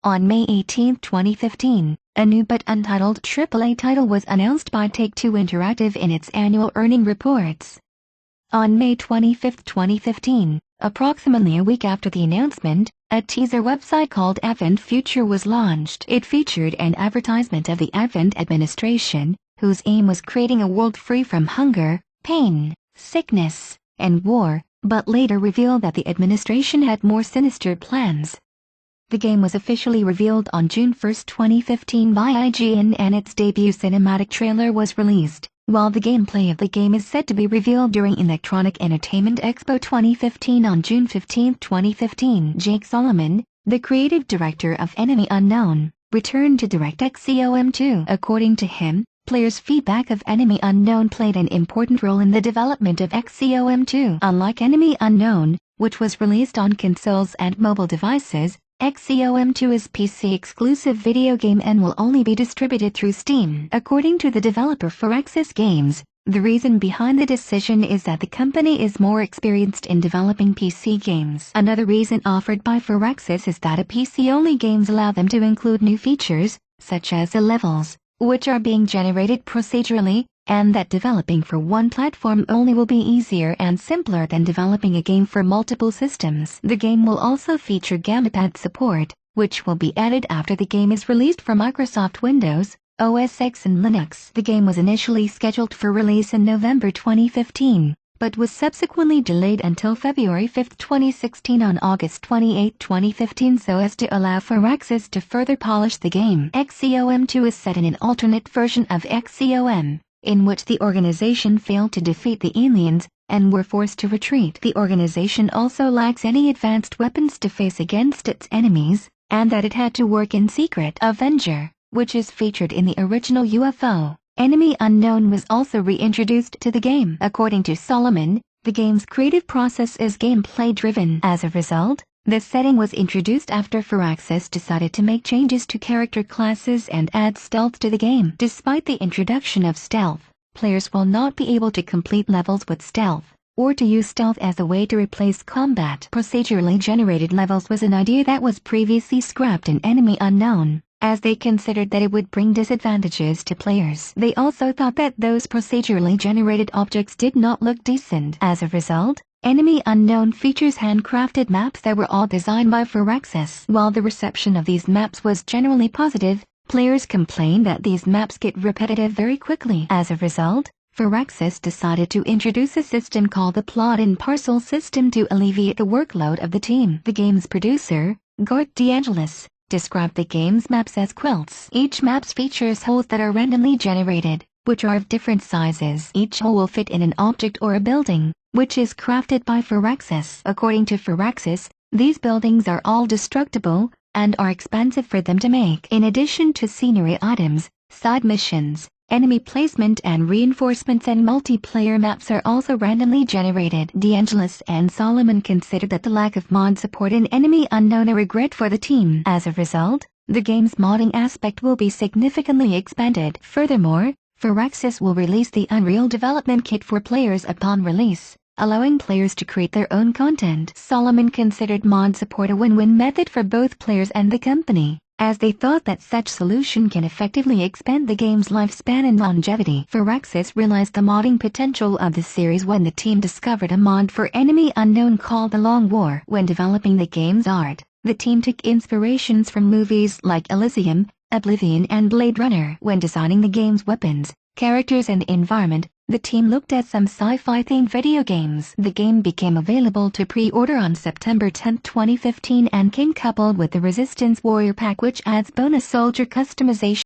On May 18, 2015, a new but untitled AAA title was announced by Take-Two Interactive in its annual earning reports. On May 25, 2015, approximately a week after the announcement, a teaser website called Advent Future was launched. It featured an advertisement of the Advent administration, whose aim was creating a world free from hunger, pain, sickness, and war, but later revealed that the administration had more sinister plans. The game was officially revealed on June 1, 2015 by IGN, and its debut cinematic trailer was released, while the gameplay of the game is said to be revealed during Electronic Entertainment Expo 2015 on June 15, 2015. Jake Solomon, the creative director of Enemy Unknown, returned to direct Xcom 2. According to him, players' feedback of Enemy Unknown played an important role in the development of Xcom 2. Unlike Enemy Unknown, which was released on consoles and mobile devices, Xcom 2 is PC-exclusive video game and will only be distributed through Steam. According to the developer Firaxis Games, the reason behind the decision is that the company is more experienced in developing PC games. Another reason offered by Firaxis is that PC-only games allow them to include new features, such as the levels, which are being generated procedurally, and that developing for one platform only will be easier and simpler than developing a game for multiple systems. The game will also feature gamepad support, which will be added after the game is released for Microsoft Windows, OS X and Linux. The game was initially scheduled for release in November 2015, but was subsequently delayed until February 5, 2016 on August 28, 2015 so as to allow Firaxis to further polish the game. Xcom 2 is set in an alternate version of Xcom, in which the organization failed to defeat the aliens and were forced to retreat. The organization also lacks any advanced weapons to face against its enemies, and that it had to work in secret. Avenger, which is featured in the original UFO, Enemy Unknown, was also reintroduced to the game. According to Solomon, the game's creative process is gameplay-driven. As a result, the setting was introduced after Firaxis decided to make changes to character classes and add stealth to the game. Despite the introduction of stealth, players will not be able to complete levels with stealth, or to use stealth as a way to replace combat. Procedurally generated levels was an idea that was previously scrapped in Enemy Unknown, as they considered that it would bring disadvantages to players. They also thought that those procedurally generated objects did not look decent. As a result, Enemy Unknown features handcrafted maps that were all designed by Firaxis. While the reception of these maps was generally positive, players complained that these maps get repetitive very quickly. As a result, Firaxis decided to introduce a system called the Plot and Parcel system to alleviate the workload of the team. The game's producer, Garth DeAngelis, described the game's maps as quilts. Each map features holes that are randomly generated, which are of different sizes. Each hole will fit in an object or a building, which is crafted by Firaxis. According to Firaxis, these buildings are all destructible, and are expensive for them to make. In addition to scenery items, side missions, enemy placement and reinforcements and multiplayer maps are also randomly generated. DeAngelis and Solomon considered that the lack of mod support in Enemy Unknown a regret for the team. As a result, the game's modding aspect will be significantly expanded. Furthermore, Firaxis will release the Unreal Development Kit for players upon release, allowing players to create their own content. Solomon considered mod support a win-win method for both players and the company, as they thought that such solution can effectively expand the game's lifespan and longevity. Firaxis realized the modding potential of the series when the team discovered a mod for Enemy Unknown called The Long War. When developing the game's art, the team took inspirations from movies like Elysium, Oblivion and Blade Runner. When designing the game's weapons, characters and environment, the team looked at some sci-fi-themed video games. The game became available to pre-order on September 10, 2015 and came coupled with the Resistance Warrior Pack, which adds bonus soldier customization